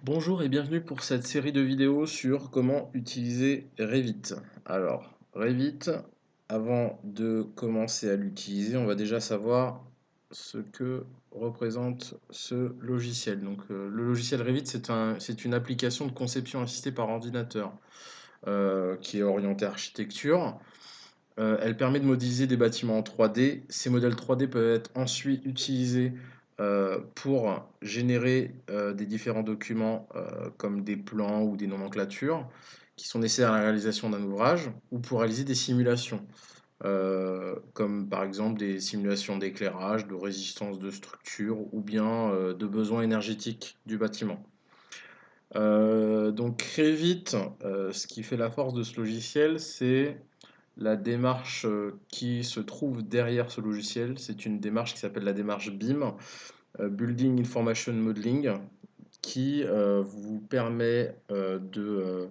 Bonjour et bienvenue pour cette série de vidéos sur comment utiliser Revit. Alors, Revit, avant de commencer à l'utiliser, on va déjà savoir ce que représente ce logiciel. Le logiciel Revit, c'est une application de conception assistée par ordinateur qui est orientée architecture. Elle permet de modéliser des bâtiments en 3D. Ces modèles 3D peuvent être ensuite utilisés pour générer des différents documents comme des plans ou des nomenclatures qui sont nécessaires à la réalisation d'un ouvrage ou pour réaliser des simulations, comme par exemple des simulations d'éclairage, de résistance de structure ou bien de besoins énergétiques du bâtiment. Donc Revit, ce qui fait la force de ce logiciel, c'est la démarche qui se trouve derrière ce logiciel. C'est une démarche qui s'appelle la démarche BIM, Building Information Modeling, qui vous permet de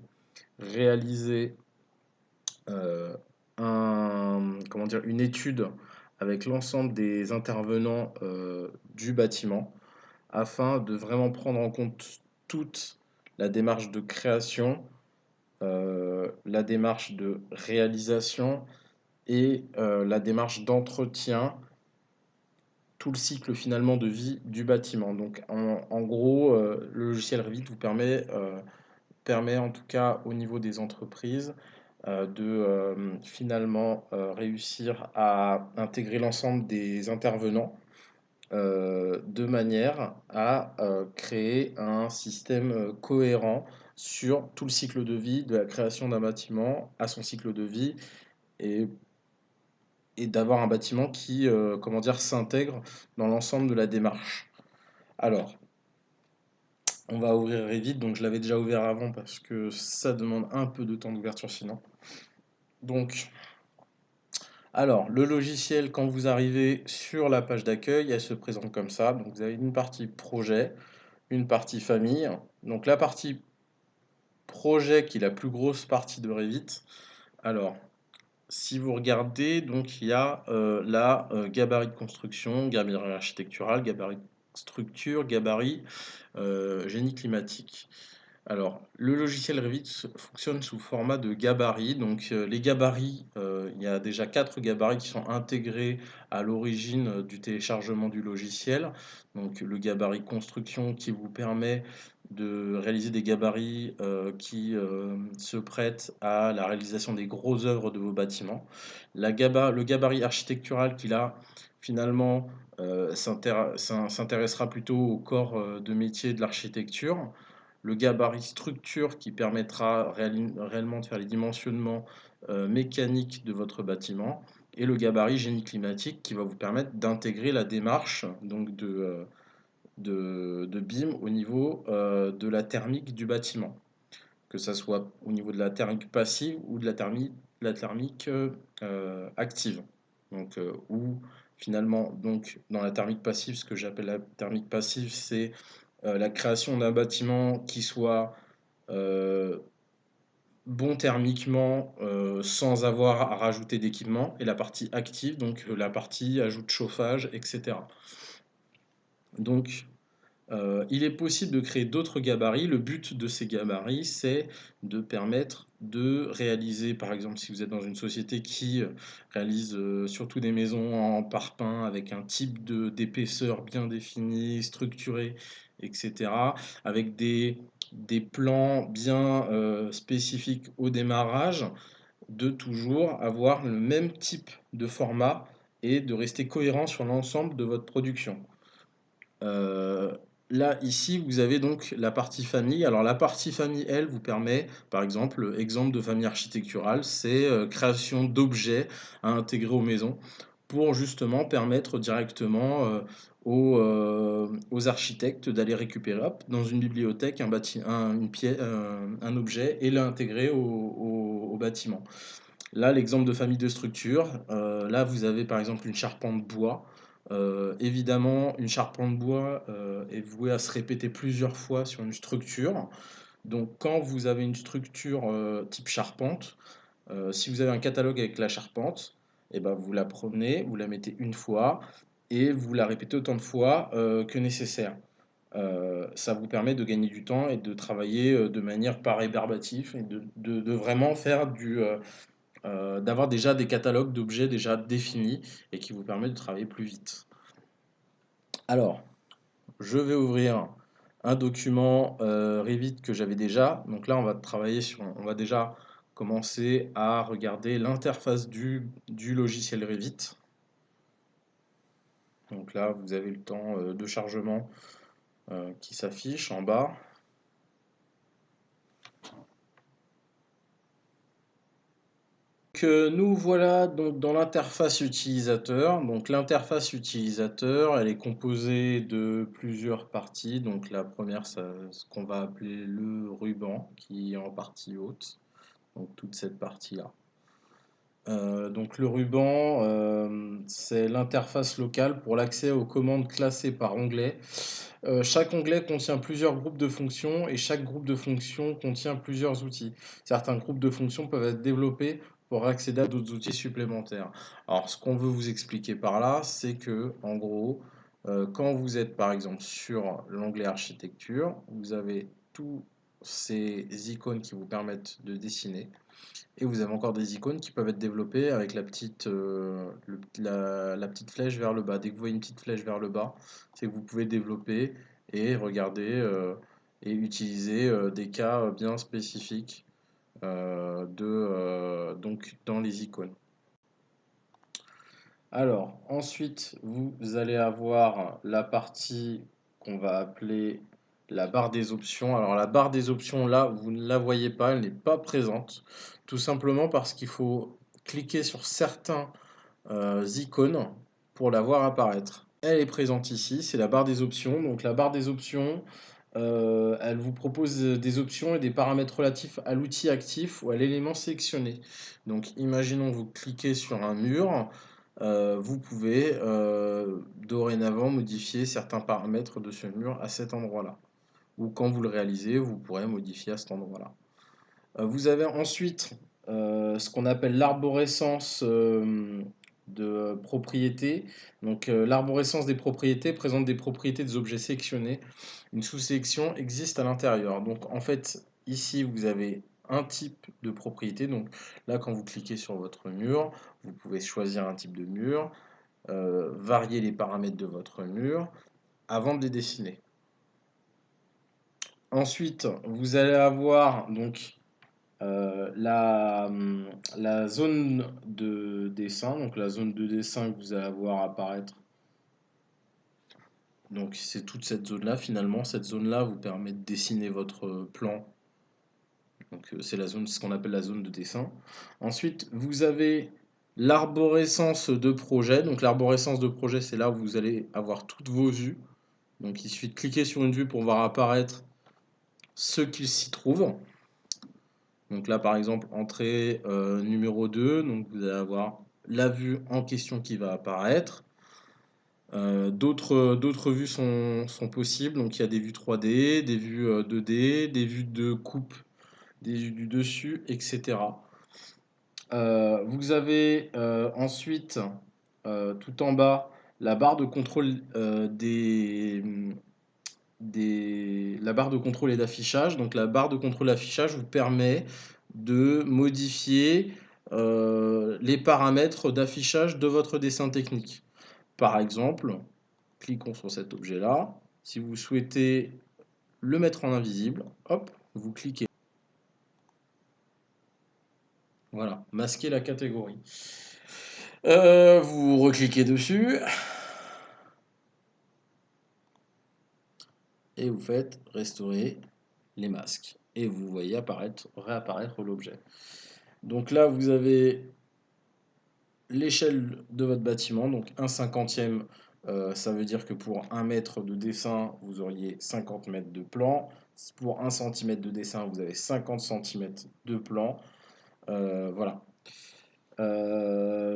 réaliser euh, comment dire, une étude avec l'ensemble des intervenants du bâtiment afin de vraiment prendre en compte toute la démarche de création, la démarche de réalisation et la démarche d'entretien, tout le cycle finalement de vie du bâtiment. Donc en gros, le logiciel Revit vous permet en tout cas au niveau des entreprises de finalement réussir à intégrer l'ensemble des intervenants de manière à créer un système cohérent sur tout le cycle de vie de la création d'un bâtiment à son cycle de vie et et d'avoir un bâtiment qui, comment dire, s'intègre dans l'ensemble de la démarche. Alors, on va ouvrir Revit, donc je l'avais déjà ouvert avant parce que ça demande un peu de temps d'ouverture sinon. Donc, alors, le logiciel, quand vous arrivez sur la page d'accueil, elle se présente comme ça. Donc, vous avez une partie projet, une partie famille. Donc, la partie projet qui est la plus grosse partie de Revit. Alors, si vous regardez, donc il y a la gabarit de construction, gabarit architectural, gabarit structure, gabarit génie climatique. Alors, le logiciel Revit fonctionne sous format de gabarit. Donc, les gabarits, il y a déjà 4 gabarits qui sont intégrés à l'origine du téléchargement du logiciel. Donc, le gabarit construction qui vous permet de réaliser des gabarits qui se prêtent à la réalisation des grosses œuvres de vos bâtiments. Le gabarit architectural qui, là, finalement, s'intéressera plutôt au corps de métier de l'architecture. Le gabarit structure qui permettra réellement de faire les dimensionnements mécaniques de votre bâtiment, et le gabarit génie climatique qui va vous permettre d'intégrer la démarche donc de BIM au niveau de la thermique du bâtiment, que ce soit au niveau de la thermique passive ou de la thermique active. Donc, où finalement, donc, dans la thermique passive, ce que j'appelle la thermique passive, c'est la création d'un bâtiment qui soit euh, bon thermiquement sans avoir à rajouter d'équipement, et la partie active, donc la partie ajout de chauffage, etc. Donc, il est possible de créer d'autres gabarits. Le but de ces gabarits, c'est de permettre de réaliser, par exemple, si vous êtes dans une société qui réalise surtout des maisons en parpaing avec un type d'épaisseur bien défini, structuré, etc., avec des plans bien spécifiques au démarrage, de toujours avoir le même type de format et de rester cohérent sur l'ensemble de votre production. Euh, Là, ici, vous avez donc la partie famille. Alors, la partie famille, elle, vous permet, par exemple, exemple de famille architecturale, c'est création d'objets à intégrer aux maisons pour justement permettre directement aux architectes d'aller récupérer hop, dans une bibliothèque une pièce, un objet et l'intégrer au bâtiment. Là, l'exemple de famille de structure, là, vous avez par exemple une charpente bois. Évidemment, une charpente bois est vouée à se répéter plusieurs fois sur une structure. Donc, quand vous avez une structure type charpente, si vous avez un catalogue avec la charpente, eh ben, vous la prenez, vous la mettez une fois et vous la répétez autant de fois que nécessaire. ça vous permet de gagner du temps et de travailler de manière pas rébarbative et de vraiment faire d'avoir déjà des catalogues d'objets déjà définis et qui vous permet de travailler plus vite. Alors, je vais ouvrir un document Revit que j'avais déjà. Donc là, on va déjà commencer à regarder l'interface du logiciel Revit. Donc là, vous avez le temps de chargement qui s'affiche en bas. Nous voilà donc dans l'interface utilisateur. Donc l'interface utilisateur, elle est composée de plusieurs parties. Donc la première, c'est ce qu'on va appeler le ruban, qui est en partie haute. Donc toute cette partie-là. Donc le ruban, c'est l'interface locale pour l'accès aux commandes classées par onglet. Chaque onglet contient plusieurs groupes de fonctions et chaque groupe de fonctions contient plusieurs outils. Certains groupes de fonctions peuvent être développés pour accéder à d'autres outils supplémentaires. Alors ce qu'on veut vous expliquer par là, c'est que en gros, quand vous êtes par exemple sur l'onglet architecture, vous avez tous ces icônes qui vous permettent de dessiner. Et vous avez encore des icônes qui peuvent être développées avec la petite flèche vers le bas. Dès que vous voyez une petite flèche vers le bas, c'est que vous pouvez développer et regarder et utiliser des cas bien spécifiques donc dans les icônes. Alors, ensuite, vous allez avoir la partie qu'on va appeler la barre des options. Alors, la barre des options, là, vous ne la voyez pas, elle n'est pas présente. Tout simplement parce qu'il faut cliquer sur certains icônes pour la voir apparaître. Elle est présente ici, c'est la barre des options. Donc, la barre des options, elle vous propose des options et des paramètres relatifs à l'outil actif ou à l'élément sélectionné. Donc, imaginons vous cliquez sur un mur. Vous pouvez dorénavant modifier certains paramètres de ce mur à cet endroit-là. Ou quand vous le réalisez, vous pourrez modifier à cet endroit-là. Vous avez ensuite ce qu'on appelle l'arborescence de propriétés. Donc l'arborescence des propriétés présente des propriétés des objets sélectionnés. Une sous-sélection existe à l'intérieur. Donc en fait, ici vous avez un type de propriété. Donc là, quand vous cliquez sur votre mur, vous pouvez choisir un type de mur, varier les paramètres de votre mur avant de les dessiner. Ensuite, vous allez avoir donc la zone de dessin. Donc la zone de dessin que vous allez avoir apparaître. Donc c'est toute cette zone-là finalement. Cette zone-là vous permet de dessiner votre plan. Donc c'est la zone, ce qu'on appelle la zone de dessin. Ensuite, vous avez l'arborescence de projet. Donc l'arborescence de projet, c'est là où vous allez avoir toutes vos vues. Donc il suffit de cliquer sur une vue pour voir apparaître ce qu'il s'y trouve. Donc là par exemple entrée numéro 2, donc vous allez avoir la vue en question qui va apparaître. D'autres vues sont possibles, donc il y a des vues 3D, des vues 2D, des vues de coupe, des vues du dessus, etc. Vous avez ensuite tout en bas la barre de contrôle la barre de contrôle et d'affichage. Donc la barre de contrôle et d'affichage vous permet de modifier les paramètres d'affichage de votre dessin technique. Par exemple, cliquons sur cet objet-là. Si vous souhaitez le mettre en invisible, hop, vous cliquez. Voilà, masquer la catégorie. Vous recliquez dessus et vous faites restaurer les masques. Et vous voyez réapparaître l'objet. Donc là, vous avez l'échelle de votre bâtiment, donc 1/50e, ça veut dire que pour 1 mètre de dessin, vous auriez 50 mètres de plan. Pour 1 centimètre de dessin, vous avez 50 centimètres de plan. Voilà.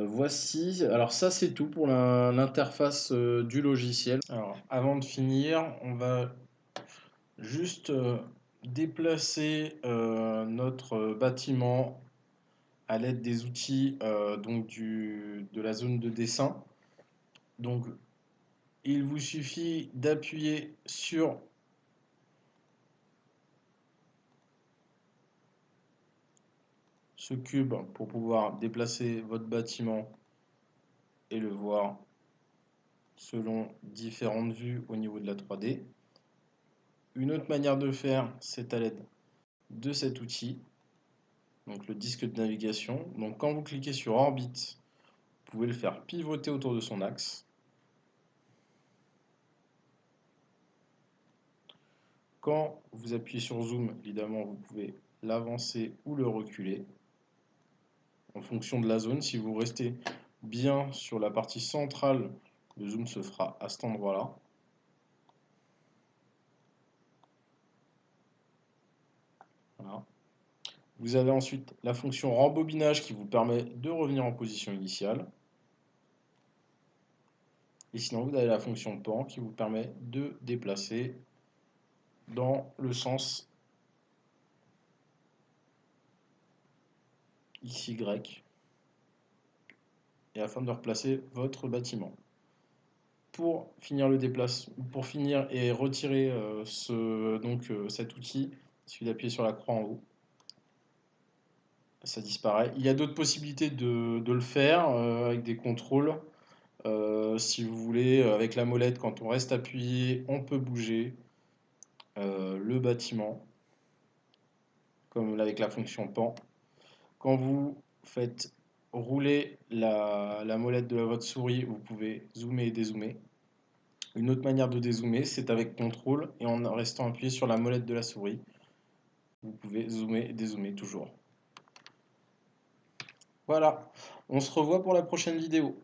Voici, alors ça c'est tout pour l'interface du logiciel. Alors avant de finir, on va juste déplacer notre bâtiment à l'aide des outils donc de la zone de dessin. Donc il vous suffit d'appuyer sur ce cube pour pouvoir déplacer votre bâtiment et le voir selon différentes vues au niveau de la 3D. Une autre manière de le faire, c'est à l'aide de cet outil, donc le disque de navigation. Donc quand vous cliquez sur orbite, vous pouvez le faire pivoter autour de son axe. Quand vous appuyez sur zoom, évidemment, vous pouvez l'avancer ou le reculer en fonction de la zone. Si vous restez bien sur la partie centrale, le zoom se fera à cet endroit-là. Voilà. Vous avez ensuite la fonction rembobinage qui vous permet de revenir en position initiale. Et sinon, vous avez la fonction pan qui vous permet de déplacer dans le sens XY et afin de replacer votre bâtiment. Pour finir pour finir et retirer cet outil, il suffit d'appuyer sur la croix en haut. Ça disparaît. Il y a d'autres possibilités de le faire avec des contrôles. Si vous voulez, avec la molette, quand on reste appuyé, on peut bouger le bâtiment, comme avec la fonction pan. Quand vous faites rouler la molette de votre souris, vous pouvez zoomer et dézoomer. Une autre manière de dézoomer, c'est avec contrôle et en restant appuyé sur la molette de la souris. Vous pouvez zoomer et dézoomer toujours. Voilà, on se revoit pour la prochaine vidéo.